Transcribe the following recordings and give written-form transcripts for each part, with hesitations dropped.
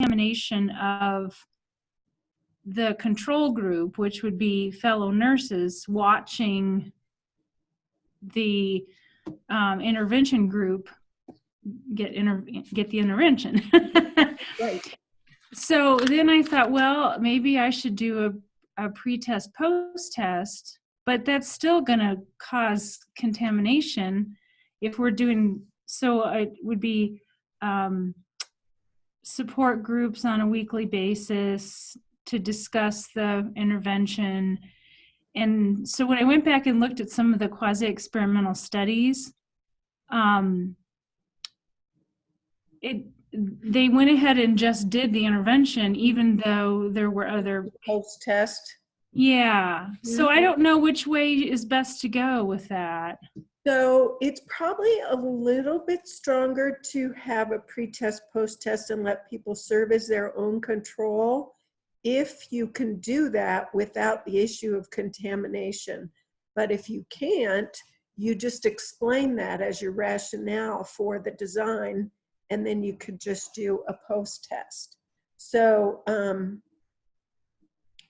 contamination of the control group, which would be fellow nurses watching the intervention group get the intervention. Right. So then I thought, well, maybe I should do a pre-test, post-test, but that's still going to cause contamination if we're doing, so it would be support groups on a weekly basis to discuss the intervention. And so when I went back and looked at some of the quasi-experimental studies, they went ahead and just did the intervention, even though there were other post-test. Yeah. So I don't know which way is best to go with that. So it's probably a little bit stronger to have a pre-test, post-test, and let people serve as their own control if you can do that without the issue of contamination. But if you can't, you just explain that as your rationale for the design, and then you could just do a post-test. So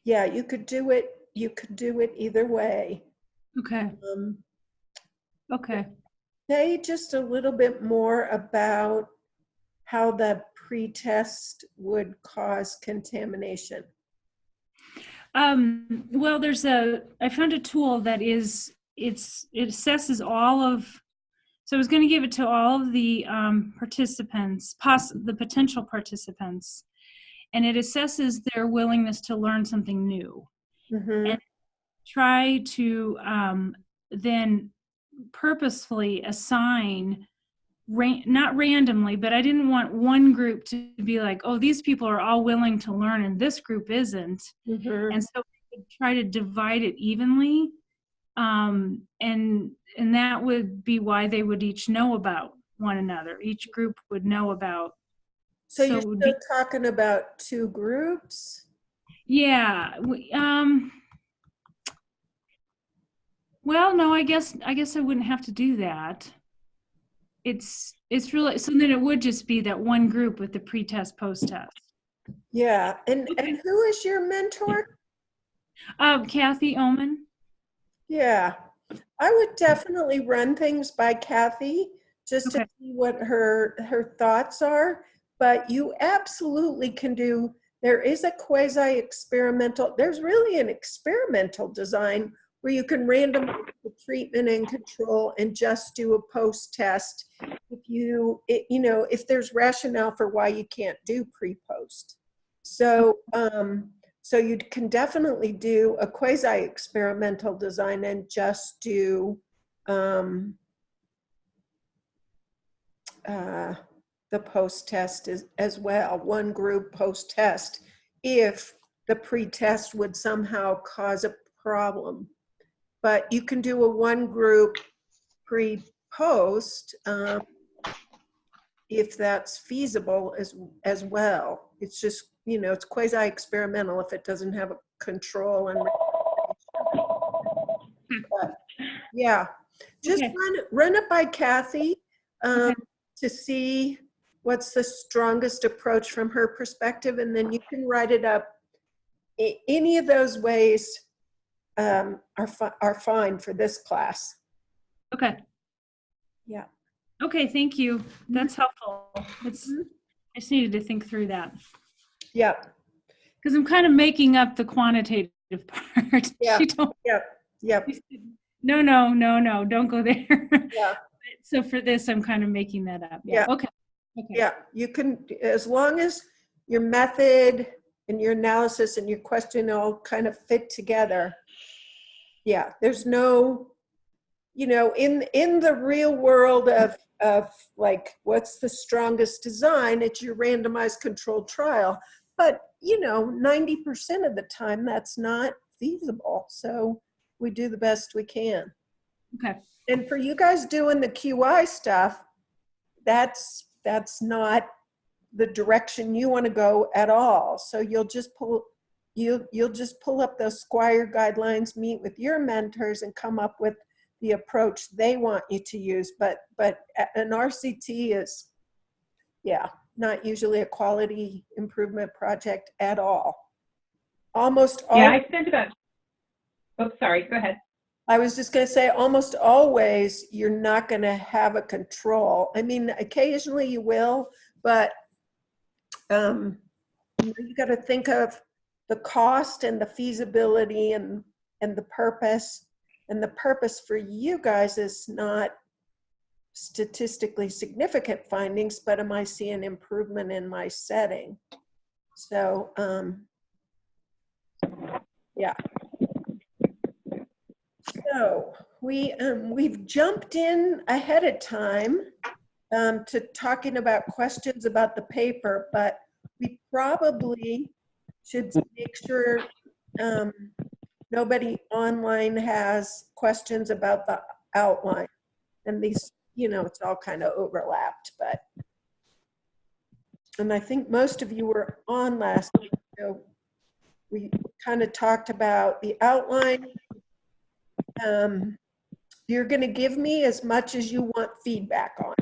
yeah, you could do it either way. Okay. Okay. Say just a little bit more about how the pre-test would cause contamination. Well, I found a tool that it assesses all of, so I was going to give it to all of the participants, the potential participants, and it assesses their willingness to learn something new. And try to then purposefully assign, not randomly, but I didn't want one group to be like, oh, these people are all willing to learn and this group isn't. And so I would try to divide it evenly. And that would be why they would each know about one another. Each group would know about. So you're still talking about two groups? Yeah. Well, no, I guess I wouldn't have to do that. It's really, so then it would just be that one group with the pre-test, post-test. Yeah. And who is your mentor? Kathy Oman. Yeah. I would definitely run things by Kathy just to see what her thoughts are. But you absolutely can do, there is a quasi-experimental, there's really an experimental design where you can randomize the treatment and control and just do a post-test if there's rationale for why you can't do pre-post. So, so you can definitely do a quasi-experimental design and just do the post-test as well, one group post-test, if the pre-test would somehow cause a problem. But you can do a one group pre-post if that's feasible as well. It's just, it's quasi-experimental if it doesn't have a control and but, yeah, just run it by Kathy to see what's the strongest approach from her perspective, and then you can write it up. Any of those ways are fine for this class. Okay. Yeah. Okay, thank you. That's helpful. I just needed to think through that. Yeah. Because I'm kind of making up the quantitative part. Yeah. Yep. No, don't go there. Yeah. So for this, I'm kind of making that up. Yeah. Okay. Yeah, you can, as long as your method and your analysis and your question all kind of fit together. Yeah, there's no, in the real world of like, what's the strongest design? It's your randomized controlled trial. But, 90% of the time that's not feasible. So we do the best we can. Okay. And for you guys doing the QI stuff, that's not the direction you want to go at all. So you'll just pull up those Squire guidelines, meet with your mentors, and come up with the approach they want you to use. But an RCT is, yeah, not usually a quality improvement project at all. Almost all. Yeah, I spent about, oh, sorry, go ahead. I was just going to say, almost always you're not going to have a control. I mean, occasionally you will, but you got to think of the cost and the feasibility and the purpose. And the purpose for you guys is not statistically significant findings, but am I seeing improvement in my setting? So, yeah. So we've jumped in ahead of time to talking about questions about the paper, but we probably should make sure nobody online has questions about the outline. And these, you know, it's all kind of overlapped, but, and I think most of you were on last week, so we kind of talked about the outline. You're going to give me as much as you want feedback on.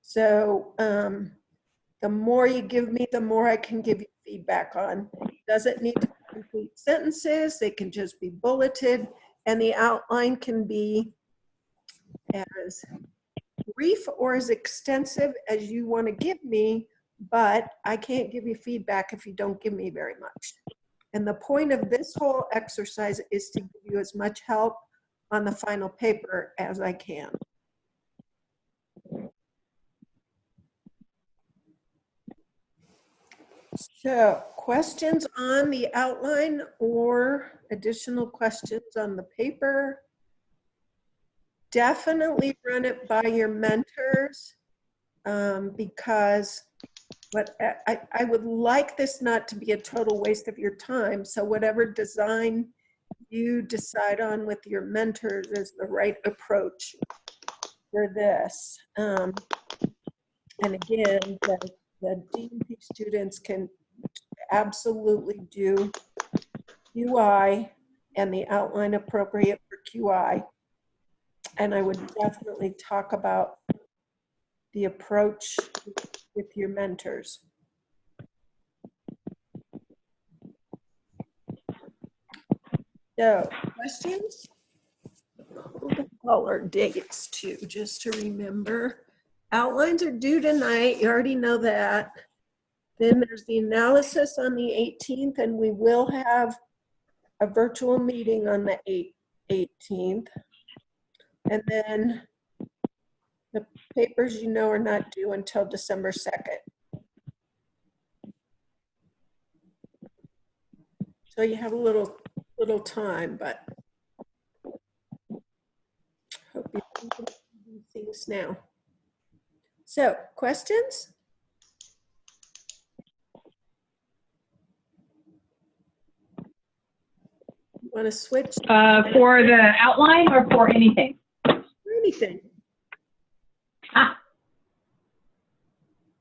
So the more you give me, the more I can give you feedback on. It doesn't need to be complete sentences. They can just be bulleted, and the outline can be as brief or as extensive as you want to give me, but I can't give you feedback if you don't give me very much. And the point of this whole exercise is to give you as much help on the final paper as I can. So, questions on the outline or additional questions on the paper? Definitely run it by your mentors because what I would like this not to be a total waste of your time. So whatever design you decide on with your mentors is the right approach for this. And again, the DNP students can absolutely do UI and the outline appropriate for QI. And I would definitely talk about the approach with your mentors. So, questions? Color dates too, just to remember. Outlines are due tonight, you already know that. Then there's the analysis on the 18th, and we will have a virtual meeting on the 18th. And then the papers, you know, are not due until December 2nd. So you have a little time, but hope you can do these things now. So, questions? You want to switch? For the outline or for anything? For anything. Ah,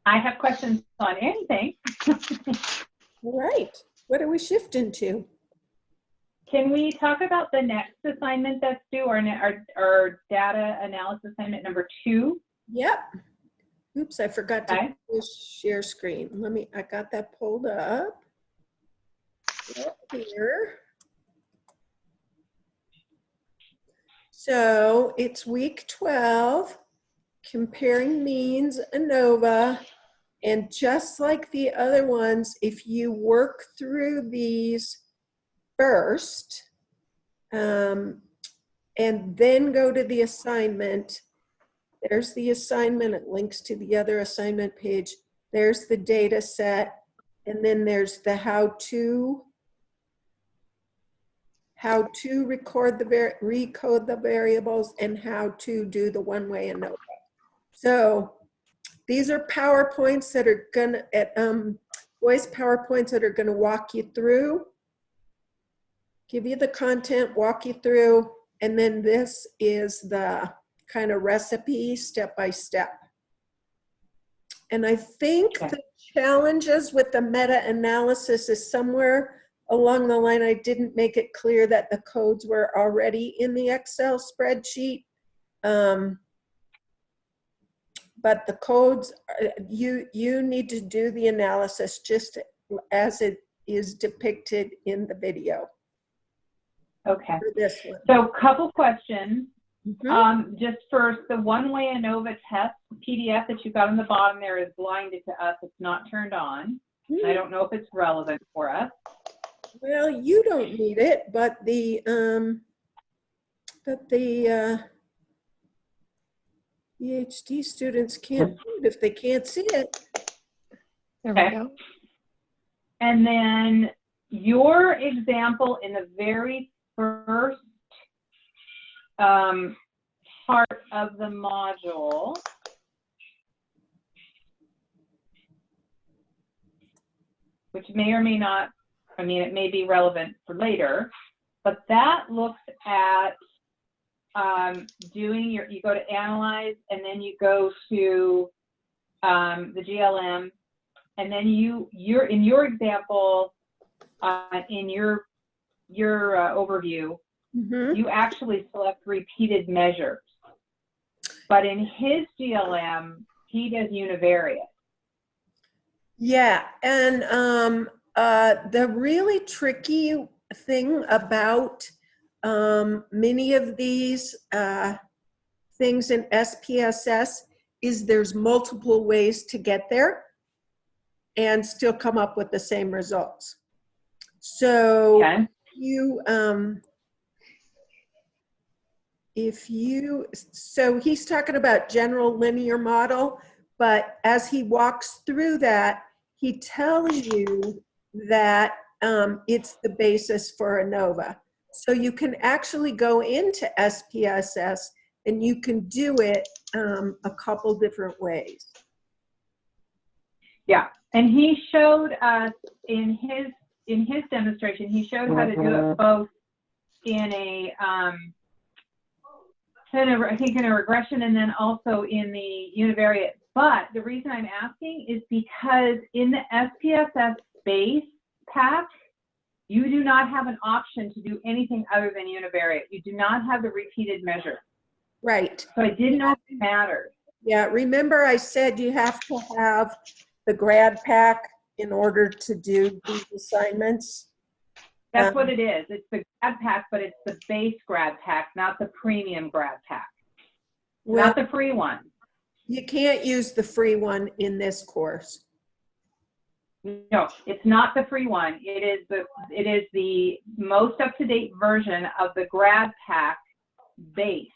I have questions on anything. All right. What are we shifting to? Can we talk about the next assignment that's due, or data analysis assignment number 2? Yep. Oops, I forgot to Okay. share screen. I got that pulled up. Right here. So it's week 12, comparing means ANOVA. And just like the other ones, if you work through these first and then go to the assignment, there's the assignment. It links to the other assignment page. There's the data set. And then there's the how-to recode the variables, and how to do the one-way ANOVA. So these are PowerPoints that are gonna, voice PowerPoints that are gonna walk you through, give you the content, walk you through, and then this is the kind of recipe step by step. And I think the challenges with the meta-analysis is somewhere along the line I didn't make it clear that the codes were already in the Excel spreadsheet. but the codes, you need to do the analysis just as it is depicted in the video Okay. for this one. So couple questions. Mhm. Just first, the one-way ANOVA test PDF that you got on the bottom there is blinded to us. It's not turned on. I don't know if it's relevant for us. Well, you don't need it, but the PhD students can't do it if they can't see it. There Okay. we go. And then your example in the very first part of the module, which may or may not, I mean, it may be relevant for later, but that looks at doing your, you go to analyze, and then you go to the GLM, and then you're in your example, in your overview, Mhm. you actually select repeated measures. But in his GLM, he does univariate. Yeah, and the really tricky thing about many of these things in SPSS is there's multiple ways to get there and still come up with the same results. So Okay. So he's talking about general linear model, but as he walks through that, he tells you that it's the basis for ANOVA. So you can actually go into SPSS and you can do it a couple different ways. Yeah, and he showed us in his demonstration, he showed how to do it both in a I think in a regression and then also in the univariate. But the reason I'm asking is because in the SPSS base pack, you do not have an option to do anything other than univariate. You do not have the repeated measure. Right. So I didn't know if it mattered. Yeah, remember I said you have to have the grad pack in order to do these assignments? That's what it is. It's the grad pack, but it's the base grad pack, not the premium grad pack. Well, Not the free one. you can't use the free one in this course. No, it's not the free one. It is the most up-to-date version of the grad pack base.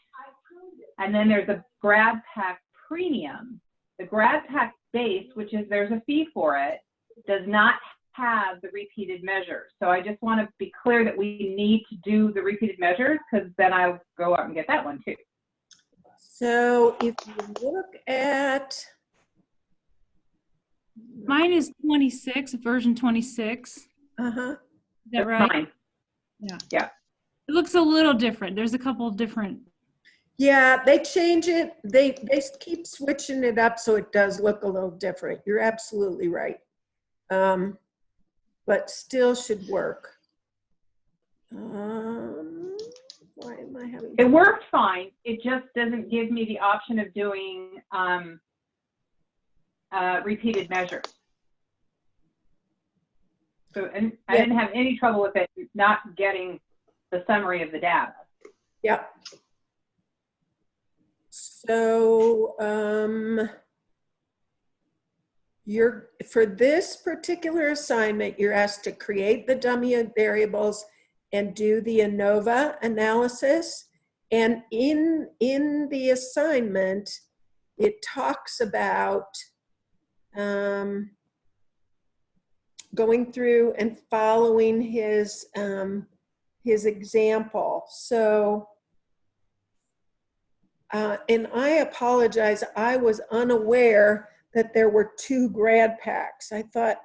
And then there's a grad pack premium. The grad pack base, which is there's a fee for it, does not have the repeated measures. So I just want to be clear that we need to do the repeated measures, because then I'll go out and get that one too. So if you look at, Mine is 26, version 26. Is uh-huh, that right? Fine. Yeah. Yeah. It looks a little different. There's a couple of different. yeah, they change it. They keep switching it up so it does look a little different. You're absolutely right. But still should work. Why am I having? It worked fine. It just doesn't give me the option of doing repeated measures. So, and I didn't have any trouble with it not getting the summary of the data. Yep. So, for this particular assignment, you're asked to create the dummy variables and do the ANOVA analysis. And in the assignment, it talks about going through and following his example. So, and I apologize, I was unaware that there were 2 grad packs. I thought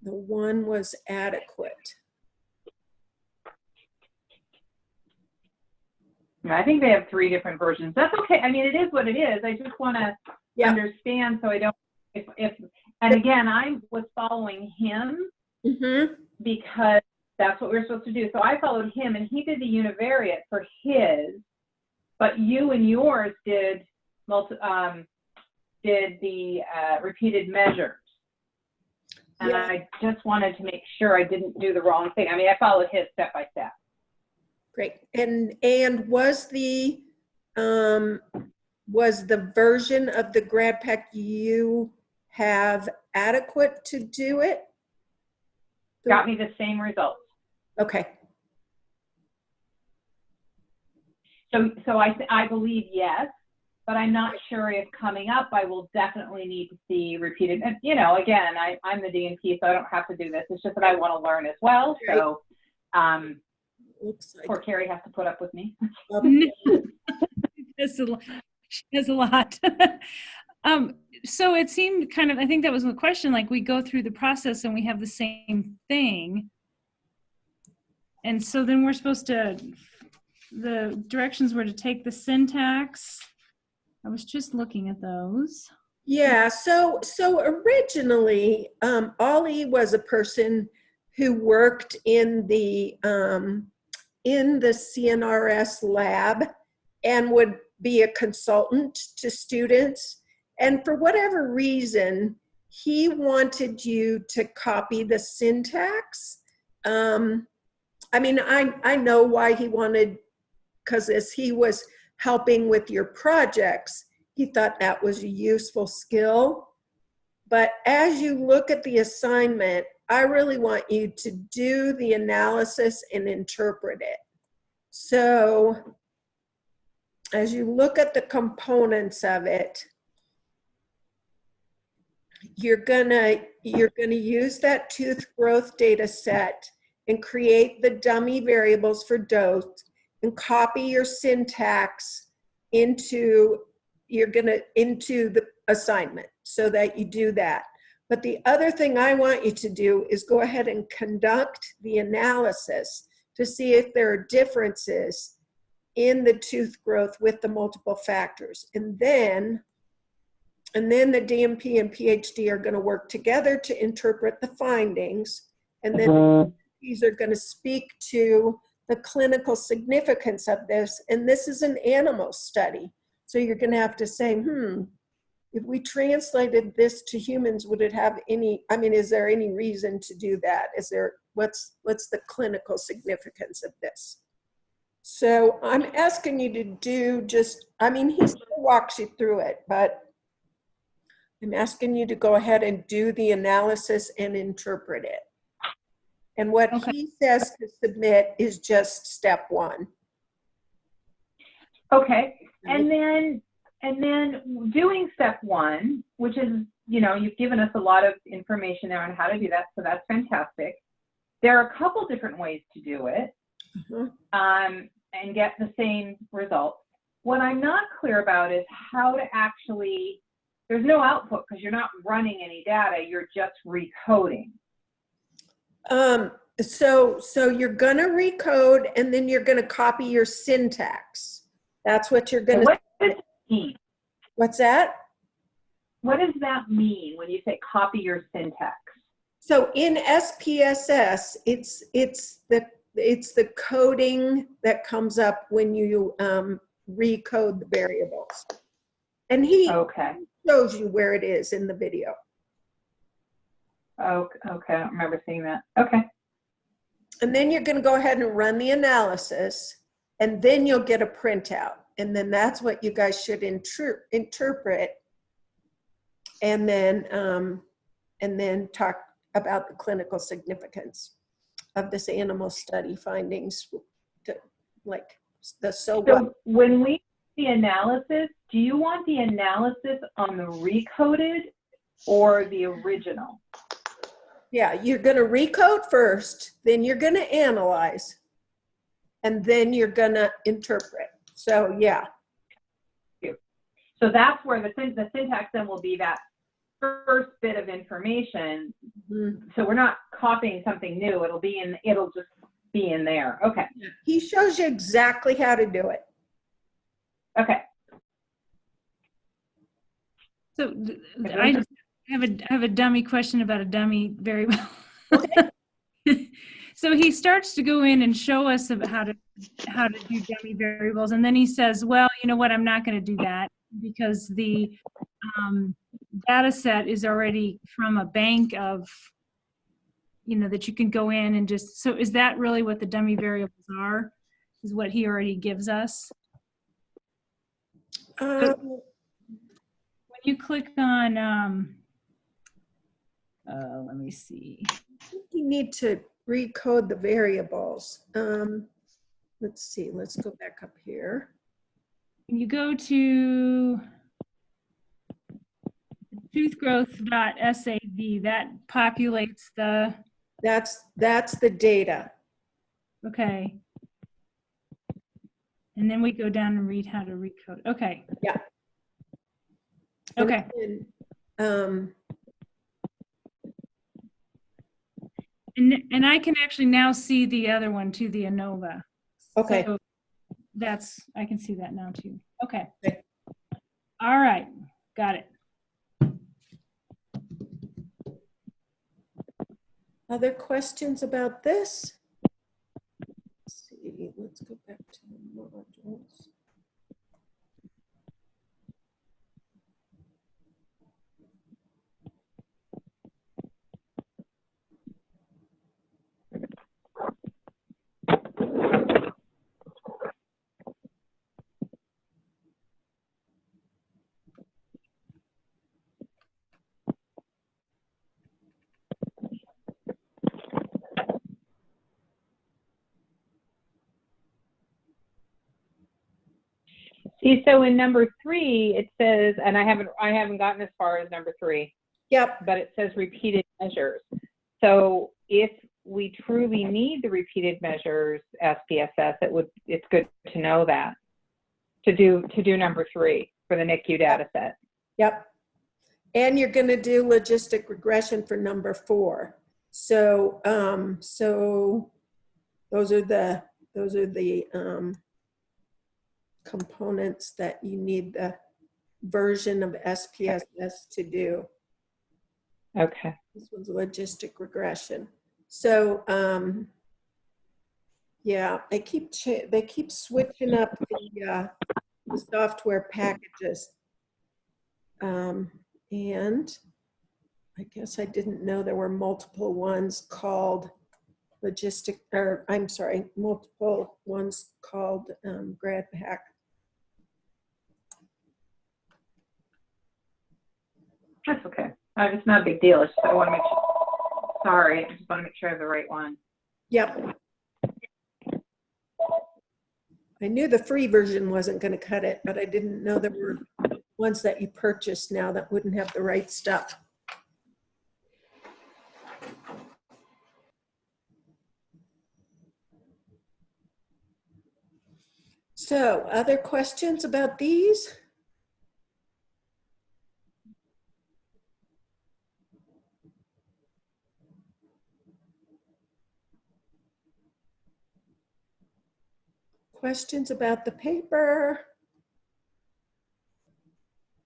the one was adequate. I think they have 3 different versions. That's okay. I mean, it is what it is. I just want to understand so I don't, and again, I was following him because that's what we were supposed to do. So I followed him and he did the univariate for his, but you and yours did did the repeated measures. And Yeah. I just wanted to make sure I didn't do the wrong thing. I mean, I followed his step by step. Great. And was the version of the grad pack you have adequate to do it? Got me the same results. Okay. So I believe yes, but I'm not sure if coming up I will definitely need to see repeated. And, you know, again, I'm the DNP, so I don't have to do this. It's just that I want to learn as well. So Looks like poor Carrie has to put up with me. She has a lot. So it seemed kind of, I think that was the question, like we go through the process and we have the same thing. And so then we're supposed to, the directions were to take the syntax. I was just looking at those. Yeah, so originally, Ollie was a person who worked in the CNRS lab and would be a consultant to students. And for whatever reason, he wanted you to copy the syntax. I mean, I know why he wanted, because as he was helping with your projects, he thought that was a useful skill. But as you look at the assignment, I really want you to do the analysis and interpret it. So as you look at the components of it, you're gonna use that tooth growth data set and create the dummy variables for dose and copy your syntax into the assignment so that you do that. But the other thing I want you to do is go ahead and conduct the analysis to see if there are differences in the tooth growth with the multiple factors. And then the DMP and PhD are going to work together to interpret the findings. And then these are going to speak to the clinical significance of this. And this is an animal study. So you're going to have to say, if we translated this to humans, would it have any, I mean, is there any reason to do that? Is there, what's the clinical significance of this? So I'm asking you to do just, I mean, he still walks you through it, but I'm asking you to go ahead and do the analysis and interpret it. And what he says to submit is just step one. Okay. And then doing step one, which is, you know, you've given us a lot of information there on how to do that, so that's fantastic. There are a couple different ways to do it and get the same results. What I'm not clear about is how to actually, there's no output because you're not running any data, you're just recoding. So you're gonna recode and then you're gonna copy your syntax. That's what you're gonna. What does that mean? What's that? What does that mean when you say copy your syntax? So in SPSS, it's the coding that comes up when you recode the variables. And he shows you where it is in the video. Okay, I don't remember seeing that. Okay. And then you're going to go ahead and run the analysis, and then you'll get a printout. And then that's what you guys should interpret, and then talk about the clinical significance of this animal study findings, like the so what. When we do the analysis, do you want the analysis on the recoded or the original? Yeah, you're going to recode first, then you're going to analyze, and then you're going to interpret. So, yeah. So that's where the syntax then will be that first bit of information. So we're not copying something new. It'll just be in there. Okay. He shows you exactly how to do it. Okay. So I have a dummy question about a dummy variable. Okay. So he starts to go in and show us about how to do dummy variables, and then he says, "Well, you know what? I'm not going to do that." because the data set is already from a bank of, that you can go in and just, so is that really what the dummy variables are? Is what he already gives us? When you click on, let me see. You need to recode the variables. Let's see, let's go back up here. When you go to truthgrowth.sav, that populates the, That's the data. okay. And then we go down and read how to recode. Okay. Yeah. Okay. And I can actually now see the other one too, the ANOVA. Okay. So I can see that now too. Okay. Okay. All right. Got it. Other questions about this? Let's see, let's go back to the modules. See, so in number 3, it says, and I haven't gotten as far as number 3. Yep. But it says repeated measures. So if we truly need the repeated measures SPSS, it's good to know that to do number 3 for the NICU data set. Yep. And you're going to do logistic regression for number 4. So so those are the components that you need the version of SPSS to do. Okay. This one's logistic regression. So yeah, they keep switching up the software packages. And I guess I didn't know there were multiple ones called multiple ones called GradPack. That's okay. It's not a big deal. It's just, I want to make sure. Sorry, I just want to make sure I have the right one. Yep. I knew the free version wasn't going to cut it, but I didn't know there were ones that you purchased now that wouldn't have the right stuff. So, other questions about these? Questions about the paper?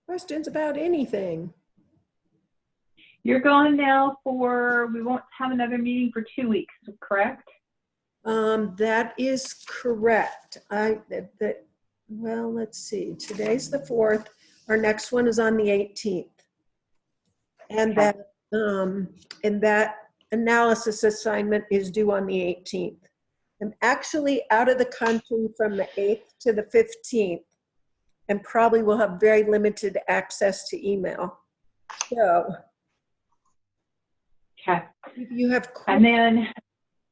Questions about anything? You're going now we won't have another meeting for 2 weeks, correct? That is correct. Well, let's see. Today's the 4th. Our next one is on the 18th. And Okay. that analysis assignment is due on the 18th. I'm actually out of the country from the 8th to the 15th and probably will have very limited access to email. So Okay. if you have And then,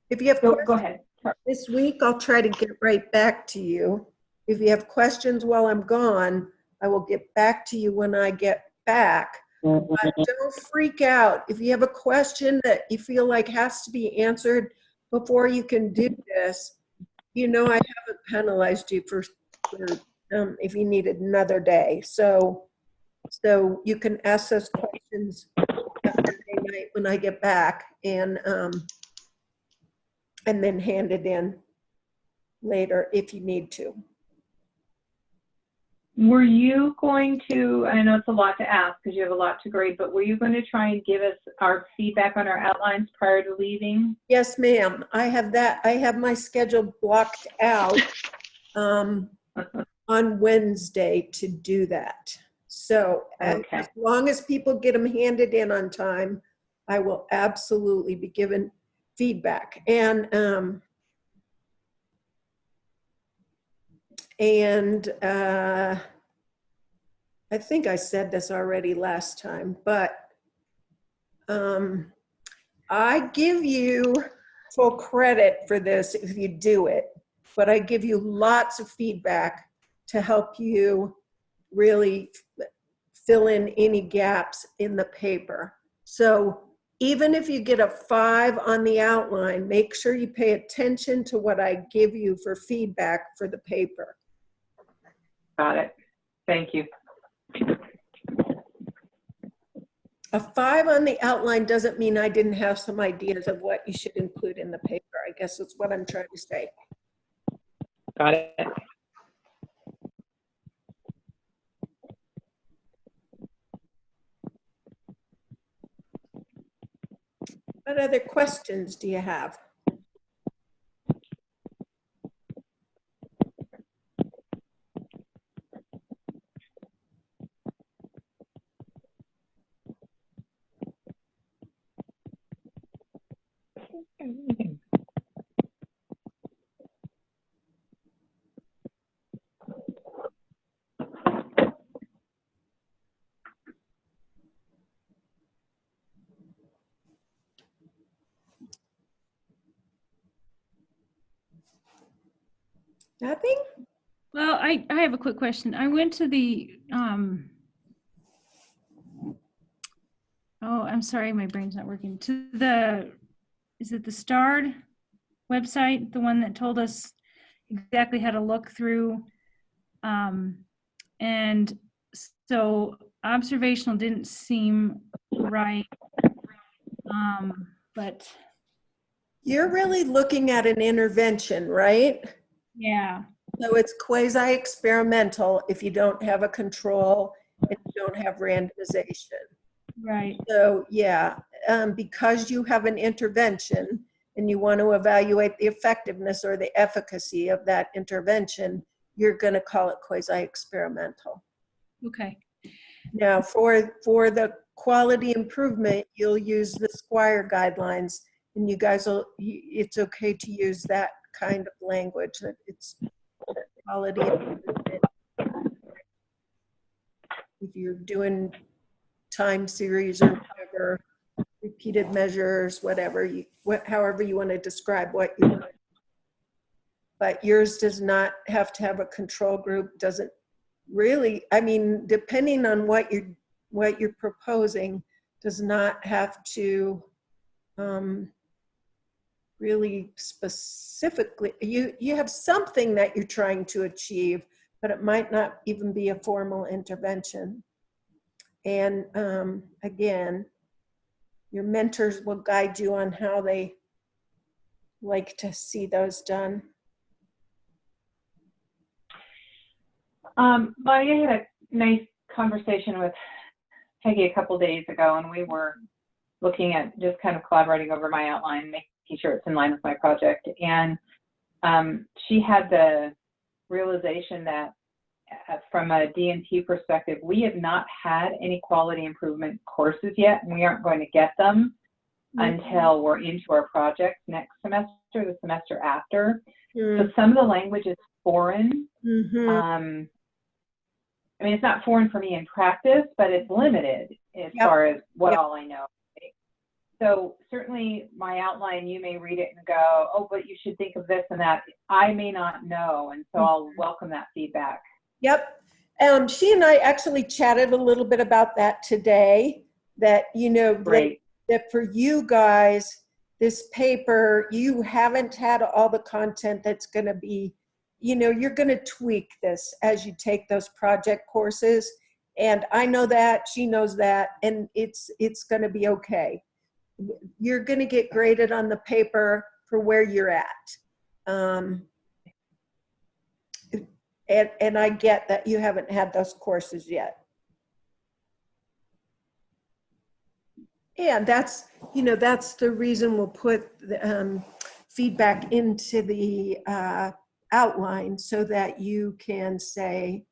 questions go ahead. Sorry. this week, I'll try to get right back to you. If you have questions while I'm gone, I will get back to you when I get back. But don't freak out. If you have a question that you feel like has to be answered before you can do this, I haven't penalized you for if you needed another day. So you can ask those questions Saturday night when I get back, and then hand it in later if you need to. Were you going to, I know it's a lot to ask because you have a lot to grade, but were you going to try and give us our feedback on our outlines prior to leaving? Yes, ma'am. I have that. I have my schedule blocked out. on Wednesday to do that. So Okay. as long as people get them handed in on time, I will absolutely be given feedback. And I think I said this already last time, but I give you full credit for this if you do it, but I give you lots of feedback to help you really fill in any gaps in the paper. So even if you get a 5 on the outline, make sure you pay attention to what I give you for feedback for the paper. Got it. Thank you. A 5 on the outline doesn't mean I didn't have some ideas of what you should include in the paper. I guess that's what I'm trying to say. Got it. What other questions do you have? Nothing? Well, I have a quick question. I went to the, oh, I'm sorry, my brain's not working. To the, is it the STARD website, the one that told us exactly how to look through? And so observational didn't seem right, but You're really looking at an intervention, right? yeah, So it's quasi-experimental if you don't have a control and you don't have randomization. right. So yeah, because you have an intervention and you want to evaluate the effectiveness or the efficacy of that intervention, you're going to call it quasi-experimental. Okay. Now, for the quality improvement, you'll use the Squire guidelines, and you guys will, it's okay to use that kind of language, that it's quality improvement. If you're doing time series or whatever, repeated measures, whatever, however you want to describe what you want. But yours does not have to have a control group, doesn't really, I mean, depending on what you're proposing, does not have to really specifically, you have something that you're trying to achieve, but it might not even be a formal intervention. And again, your mentors will guide you on how they like to see those done. I had a nice conversation with Peggy a couple days ago, and we were looking at just kind of collaborating over my outline, making sure it's in line with my project. And she had the realization that from a D&T perspective, we have not had any quality improvement courses yet, and we aren't going to get them until we're into our project next semester, the semester after. So some of the language is foreign. I mean, it's not foreign for me in practice, but it's limited as far as what all I know. Right? So certainly my outline, you may read it and go, oh, but you should think of this and that. I may not know, and so I'll welcome that feedback. Yep. She and I actually chatted a little bit about that today, that, you know, that for you guys, this paper, you haven't had all the content that's going to be, you know, you're going to tweak this as you take those project courses. And I know that, she knows that, and it's going to be okay. You're going to get graded on the paper for where you're at. And I get that you haven't had those courses yet. And that's, you know, that's the reason we'll put the, feedback into the outline so that you can say,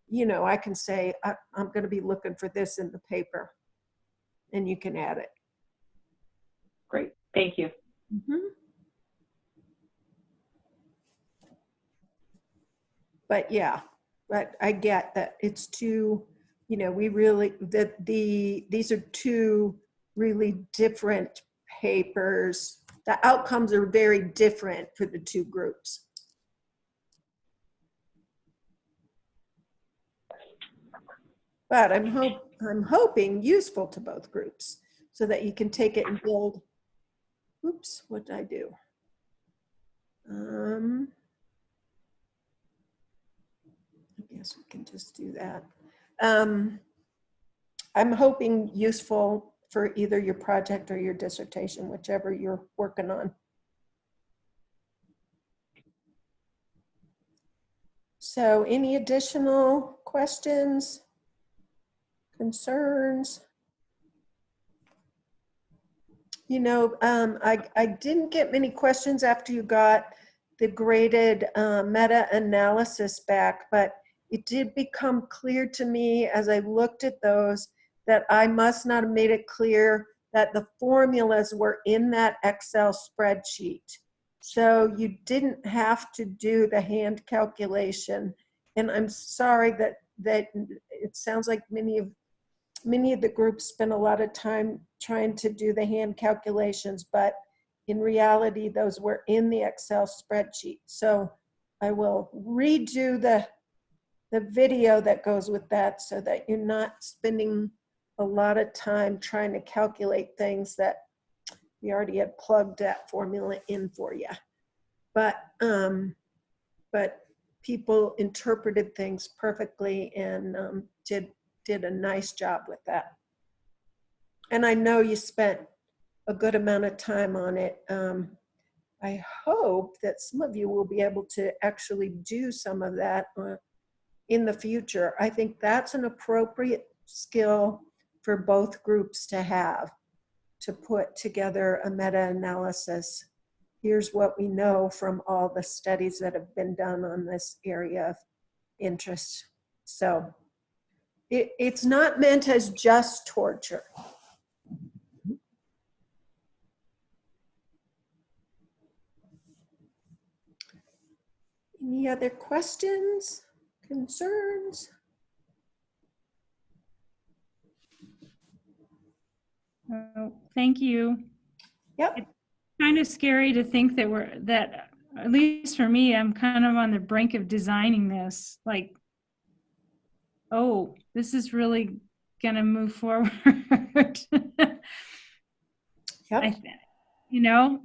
you know, I can say, I'm going to be looking for this in the paper, and you can add it. Great, thank you. Mhm. But yeah, but I get that it's two, you know, we really, these are two really different papers. The outcomes are very different for the two groups. But I'm hoping useful to both groups so that you can take it and build. Oops, what did I do? I guess we can just do that. I'm hoping useful for either your project or your dissertation, whichever you're working on. So any additional questions, concerns? You know, I didn't get many questions after you got the graded meta-analysis back, but it did become clear to me as I looked at those that I must not have made it clear that the formulas were in that Excel spreadsheet. So you didn't have to do the hand calculation. And I'm sorry that it sounds like many of the groups spend a lot of time trying to do the hand calculations, but in reality, those were in the Excel spreadsheet. So I will redo the video that goes with that so that you're not spending a lot of time trying to calculate things that we already had plugged that formula in for you. But people interpreted things perfectly and did a nice job with that. And I know you spent a good amount of time on it. I hope that some of you will be able to actually do some of that in the future. I think that's an appropriate skill for both groups to have, to put together a meta-analysis. Here's what we know from all the studies that have been done on this area of interest. So it's not meant as just torture. Any other questions, concerns? Oh, thank you. Yep. Kind of scary to think that at least for me, I'm kind of on the brink of designing this. Like, oh, this is really gonna move forward. Yep. You know,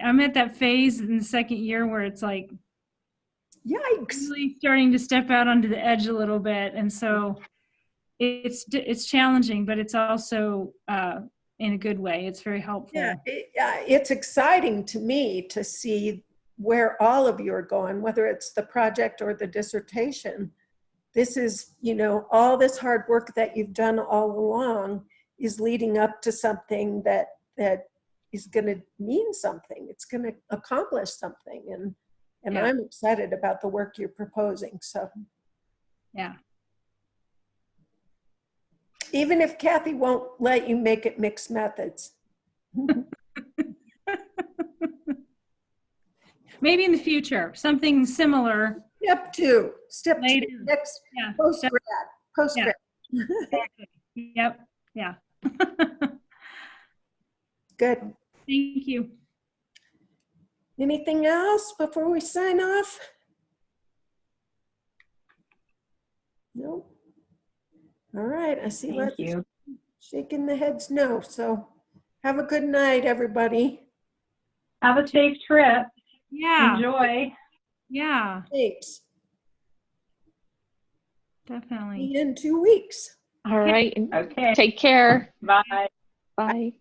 I'm at that phase in the second year where it's like Yikes. really starting to step out onto the edge a little bit, and so it's challenging, but it's also in a good way. It's very helpful. Yeah, it's exciting to me to see where all of you are going, whether it's the project or the dissertation. This is, you know, all this hard work that you've done all along is leading up to something that is going to mean something. It's going to accomplish something, and Yeah. I'm excited about the work you're proposing. So Yeah. even if Kathy won't let you make it mixed methods. Maybe in the future, something similar. Step two, Later. next Yeah. post-grad. Exactly. Yep. Yeah. Good. Thank you. Anything else before we sign off? No? All right, I see Thank lots you. shaking the heads no. So have a good night, everybody. Have a safe trip. Yeah. Enjoy. Yeah. Thanks. Definitely. See you in 2 weeks. All right. Okay, Take care. bye. Bye.